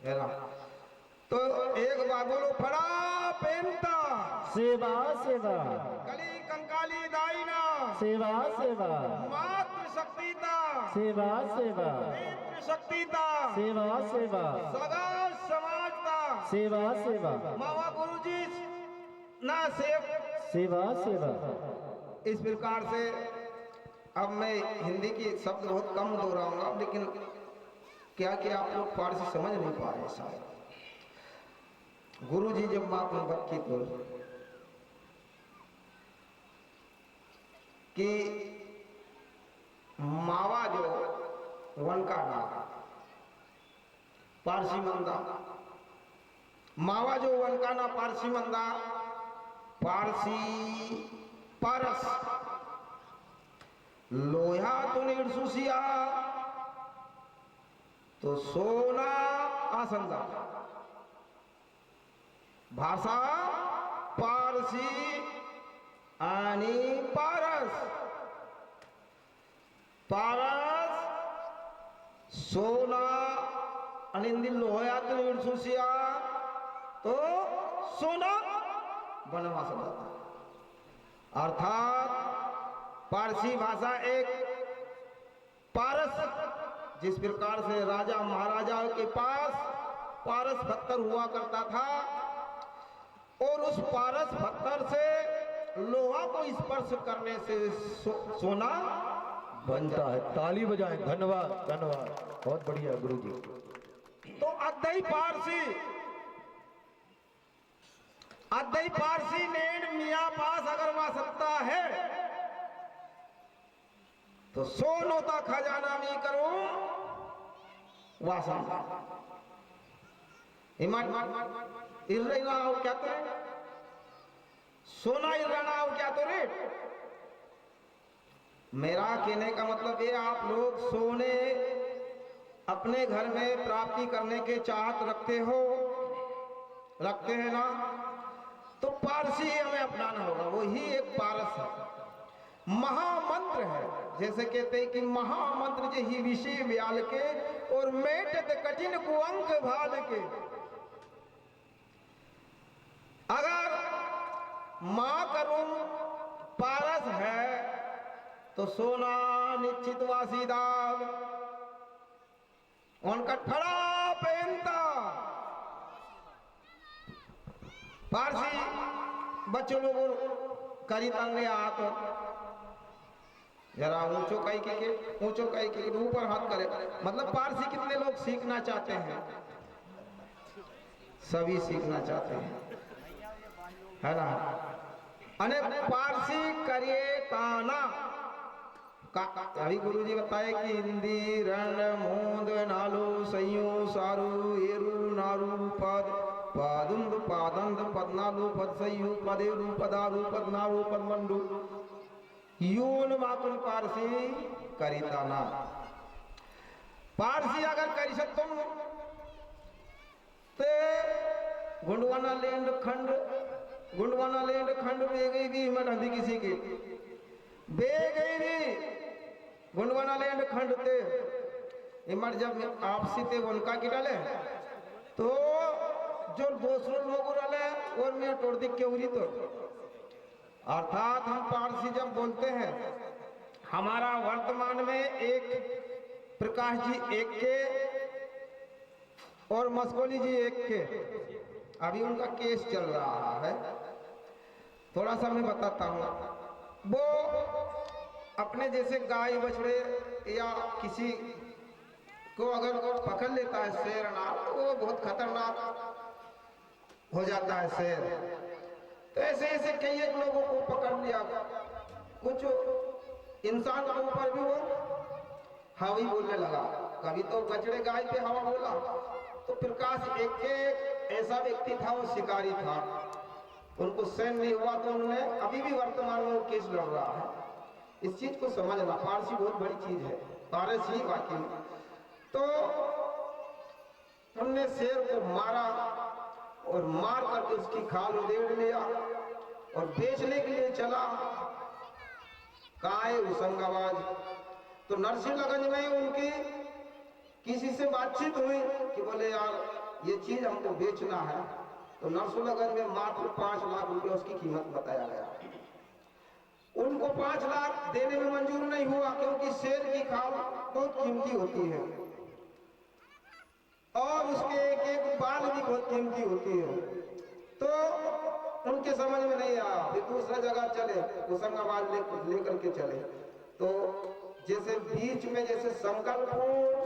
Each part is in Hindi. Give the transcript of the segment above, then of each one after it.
है ना। तो एक बाबुल फड़ा पेनता सेवा सेवा कली कंकाली दाईना सेवा सेवा मातृ शक्तिता सेवा सेवा पितृ शक्तिता सेवा सेवा सगा समाजता सेवा सेवा मामा गुरुजी ना सेव सेवा सेवा। इस प्रकार से अब मैं हिंदी की शब्द बहुत कम दोहराऊंगा, लेकिन क्या क्या आप लोग फारसी समझ नहीं पा रहे शायद। गुरु जी जब माँ बक्की तो कि मावा जो वन का नाम पारसी मंदा, मावा जो वन का ना पारसी मंदा, पारसी पारस लोहा तो निर्सुसिया तो सोना आसंदा। भाषा पारसी आणि पारस, पारस सोना आणि लोह्यात विरसुसिया तो सोना बनवा सकता। अर्थात पारसी भाषा एक पारस, जिस प्रकार से राजा महाराजाओं के पास पारस पत्थर हुआ करता था और उस पारस पत्थर से लोहा को स्पर्श करने से सोना बनता है। ताली बजाएं। धन्यवाद धन्यवाद, बहुत बढ़िया गुरु जी। तो अद्वै पारसी नेड़ मियाँ पास अगर वह सकता है तो सोनोता खजाना में करूं वासन इर्रना हो क्या तो सोना इर्रना हो क्या तो रे। मेरा कहने का मतलब ये, आप लोग सोने अपने घर में प्राप्ति करने के चाहत रखते हैं ना, तो पारसी हमें अपनाना होगा। वही एक पारस है, महामंत्र है। जैसे कहते हैं कि महामंत्र जही विषय व्याल के और मेट कठिन कुअंक भाल के। अगर मां करूं पारस है तो सोना निश्चित वासीदाग उनका ठड़ा पहनता। पारसी बच्चों लोगों करी तंगे हाथ जरा ऊंचो कई के ऊपर हाथ करे। मतलब पारसी कितने लोग सीखना चाहते हैं? सभी सीखना चाहते हैं, है ना। अने पारसी करिए ताना का अभी गुरु जी बताए कि हिंदी रण मूंद नालू सयू सारू एरू नारू पद पादुंद पादंद पदनालू पद सयू पदेरू पदारू पदनारू पदमंडू यून मातुन पारसी करिताना। पारसी अगर करी सकते ते गुंडवाना लैंड खंड बे गई भी हिम्मत हंदी किसी की बे गई भी गुंडवाना लैंड खंड ते हिम्मत जब आपसी ते उनका की डाले तो जो दूसरे लोग डाले और मैं तोड़ दी क्यों रही। तो अर्थात हम पारसी जब बोलते हैं, हमारा वर्तमान में एक प्रकाश जी एक के और मस्कोली जी एक के, अभी उनका केस चल रहा है। थोड़ा सा मैं बताता हूँ। वो अपने जैसे गाय बछड़े या किसी को अगर पकड़ लेता है शेर ना, तो वो बहुत खतरनाक हो जाता है शेर। तो ऐसे ऐसे कई एक लोगों को पकड़ लिया, कुछ इंसान के ऊपर भी वो हवा बोलने लगा। कभी तो बछड़े गाय पे हवा बोला। तो प्रकाश एक ऐसा व्यक्ति था, वो शिकारी था, उनको सहन नहीं हुआ तो उन्होंने अभी भी वर्तमान में वो केस लड़ रहा है। इस चीज को समझना, पारसी बहुत बड़ी चीज है, पारसी वाकई में। तो उनने शेर को मारा और मार करके उसकी खाल उधेड़ लिया और बेचने के लिए चला। कहाँ है होशंगाबाद? तो नरसिंहगंज में उनकी किसी से बातचीत हुई कि बोले यार ये चीज हमको बेचना है। तो नरसुलगंज में मात्र 5 लाख रुपए उसकी कीमत बताया गया। उनको 5 लाख देने में मंजूर नहीं हुआ, क्योंकि शेर की खाल बहुत कीमती होती है और उसके एक एक बाल भी बहुत कीमती होती है। तो उनके समझ में नहीं आया, फिर दूसरा जगह चले, होशंगाबाद लेकर के चले। तो जैसे बीच में जैसे संकल्पपुर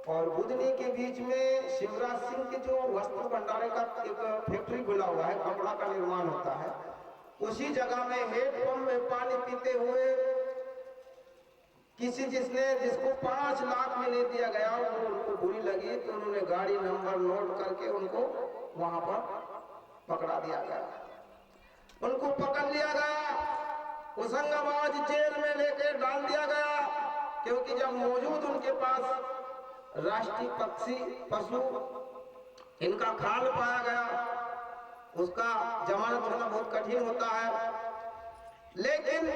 और बुधनी के बीच में शिवराज सिंह के जो वस्त्र भंडारे का एक फैक्ट्री खुला हुआ है, कपड़ा का निर्माण होता है, उसी जगह में हेडपंप में पानी पीते हुए जिसको 5 लाख में ले दिया गया, वो उनको बुरी लगी तो उन्होंने गाड़ी नंबर नोट करके उनको वहां पर पकड़ा दिया गया। उनको पकड़ लिया गया, होशंगाबाद जेल में लेकर डाल दिया गया, क्योंकि जब मौजूद उनके पास राष्ट्रीय पक्षी पशु इनका खाल पाया गया, उसका जमानत होना बहुत कठिन होता है। लेकिन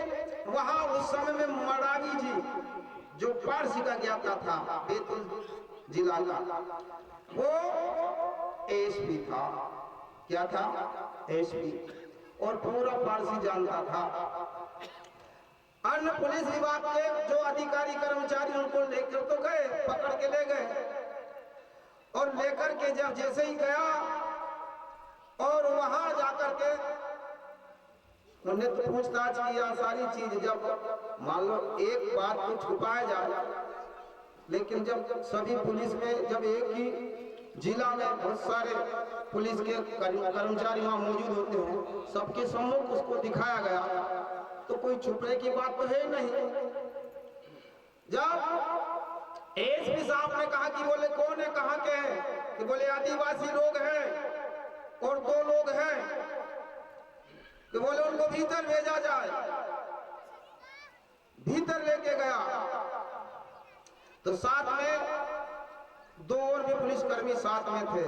वहां उस समय में मडावी जी जो पारसी का ज्ञाता था, बैतूल जिला का, वो एसपी था। क्या था? एसपी, और पूरा पारसी जानता था। अन्य पुलिस विभाग के जो अधिकारी कर्मचारी उनको लेकर तो गए, पकड़ के ले गए, और लेकर के जब जैसे ही गया और वहां जाकर के उन्हें तो पूछताछ किया सारी चीज। जब मान लो एक बात को छुपाया जाए, लेकिन जब सभी पुलिस में जब एक ही जिला में बहुत सारे पुलिस के कर्मचारी वहां मौजूद होते हैं, सबके सम्मुख उसको दिखाया गया, तो कोई छुपने की बात तो है ही नहीं। जब एसपी साहब ने कहा कि बोले कौन है, कहाँ के हैं, कि बोले आदिवासी लोग हैं और 2 लोग हैं, कि बोले उनको भीतर भेजा जाए। भीतर लेके गया तो साथ में 2 और भी पुलिसकर्मी साथ में थे।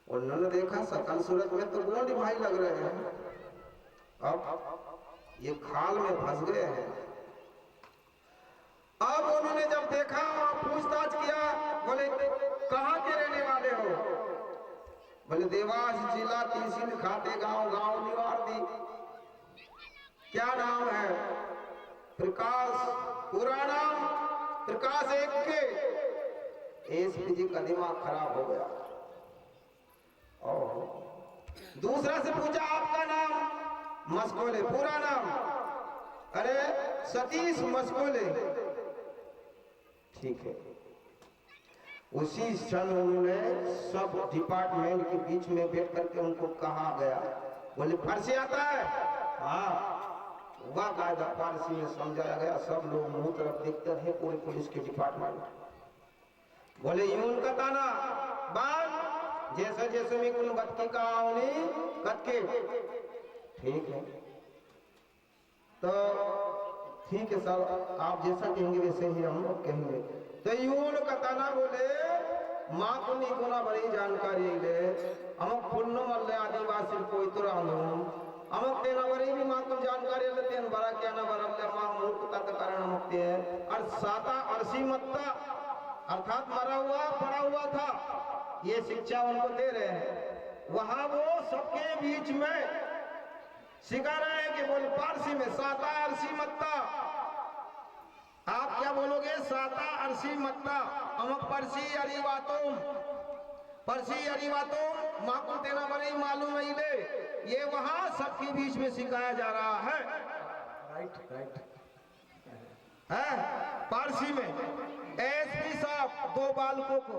उन्होंने देखा सकल सूरत में तो गोंड भाई लग रहे हैं, अब ये खाल में फंस गए हैं। अब उन्होंने जब देखा, पूछताछ किया, बोले कहाँ के रहने वाले हो? बोले देवास जिला तहसील खाते गांव निवारदी। क्या नाम है? प्रकाश। पूरा नाम प्रकाश एक के। एसपी जी का दिमाग खराब हो गया। और दूसरा से पूछा आपका नाम? मस्कोले। पूरा नाम? अरे सतीश मस्कोले। ठीक है। उसी क्षण उन्होंने सब डिपार्टमेंट के बीच में बैठ करके उनको कहा गया, बोले फारसी आता है? हाँ। बाकायदा फारसी में समझाया गया। सब लोग मुंह तरफ देखते हैं, पूरे पुलिस के डिपार्टमेंट। बोले यून का ताना बाल जैसे जैसे मैं कुल बत्ती का आऊनी कत्के। ठीक है, तो ठीक है सर, आप जैसा कहेंगे वैसे ही हम लोग कहेंगे। तो यून कताना बोले माँ को नहीं कोना बड़ी जानकारी ले, अमुक पुण्य मल्ले आदिवासी कोई तो रानू, अमुक तेना बड़ी भी माँ को जानकारी ले, तेन बड़ा क्या ना बड़ा ले माँ मूर्खता का कारण अमुक ते है। और साता अर्सी मत्ता अर्थात मरा हुआ पड़ा हुआ था, ये शिक्षा उनको दे रहे हैं। वहां वो सबके बीच में सिखा रहे हैं कि बोले पारसी में साता अर्सी मत्ता। आप क्या बोलोगे? साता अर्सी मत्ता अमुक परसी अरिवातोम, परसी अरिवातोम माकुल तेना बड़ी मालूम नहीं ले। ये वहां सबके बीच में सिखाया जा रहा है। राइट है पारसी में। एसपी साहब 2 बालकों को,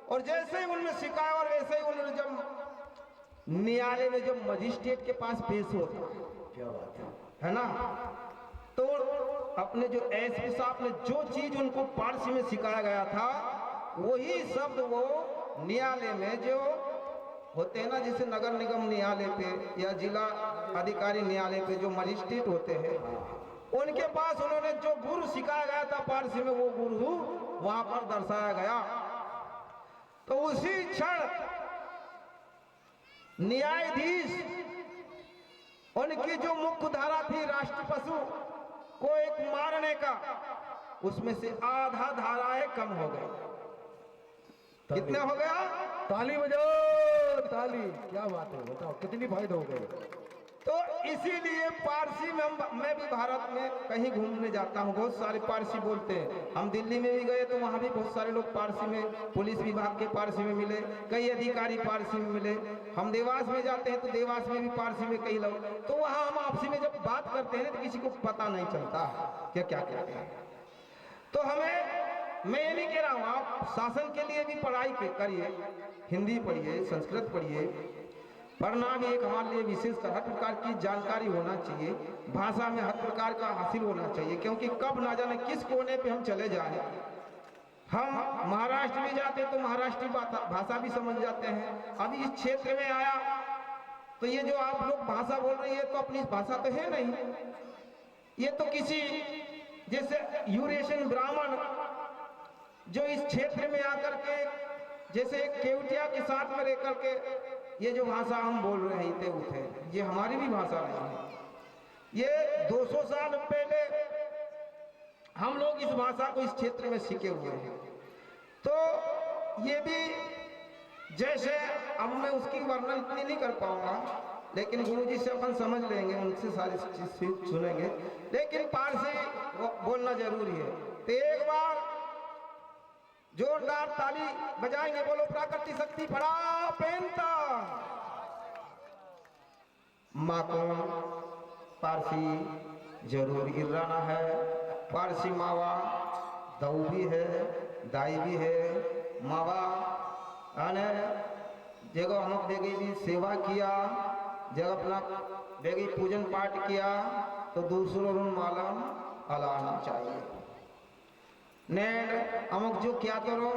और जैसे ही उनमें सिखाया और वैसे ही उन्होंने जब न्यायालय में जब मजिस्ट्रेट के पास पेश होता, क्या बात है ना, तो अपने जो एसपी साहब ने जो चीज उनको पारसी में सिखाया गया था, वही शब्द वो न्यायालय में जो होते हैं ना, जैसे नगर निगम न्यायालय पे या जिला अधिकारी न्यायालय पे जो मजिस्ट्रेट होते हैं, उनके पास उन्होंने जो गुरु सिखाया गया था पारसी में, वो गुरु वहां पर दर्शाया गया। तो उसी क्षण न्यायाधीश उनकी जो मुख्य धारा थी राष्ट्रीय पशु को एक मारने का, उसमें से आधा धाराएं कम हो गई। कितने हो गया? ताली बजाओ, ताली। क्या बात है, बताओ कितनी फायदे हो गए। तो इसीलिए पारसी में मैं भी भारत में कहीं घूमने जाता हूँ, बहुत सारे पारसी बोलते हैं। हम दिल्ली में भी गए तो वहाँ भी बहुत सारे लोग पारसी में, पुलिस विभाग के पारसी में मिले, कई अधिकारी पारसी में मिले। हम देवास में जाते हैं तो देवास में भी पारसी में कई लोग, तो वहाँ हम आपसी में जब बात करते हैं तो किसी को पता नहीं चलता क्या क्या कहते हैं। तो हमें, मैं ये नहीं कह रहा हूँ, आप शासन के लिए भी पढ़ाई करिए, हिंदी पढ़िए, संस्कृत पढ़िए, पढ़ना भी एक हमारे लिए विशेष हर प्रकार की जानकारी होना चाहिए, भाषा में हर प्रकार का हासिल होना चाहिए, क्योंकि कब ना जाने किस कोने पे हम चले जाएं। हम महाराष्ट्र में जाते तो महाराष्ट्री भाषा भी समझ जाते हैं। अभी इस क्षेत्र में आया तो ये जो आप लोग भाषा बोल रही है तो अपनी भाषा तो है नहीं, ये तो किसी जैसे यूरेशियन ब्राह्मण जो इस क्षेत्र में आकर के जैसे केवटिया के साथ में रहकर के ये जो भाषा हम बोल रहे थे उठे, ये हमारी भी भाषा नहीं है। ये 200 साल पहले हम लोग इस भाषा को इस क्षेत्र में सीखे हुए हैं। तो ये भी जैसे, अब मैं उसकी वर्णन इतनी नहीं कर पाऊंगा, लेकिन गुरुजी से अपन समझ लेंगे, उनसे सारी चीज सुनेंगे। लेकिन पारसी बोलना जरूरी है। तो एक बार जोरदार ताली बजाएंगे, बोलो प्राकृतिक शक्ति फड़ा पेंता माँ को पारसी जरूर गिराना है। पारसी मावा दाऊ भी है, दाई भी है। मावा आने जगह हम बेगी भी सेवा किया, जगह अपना बेगी पूजन पाठ किया तो दूसरों मालूम अलाना चाहिए। ने अमुक जो क्या करो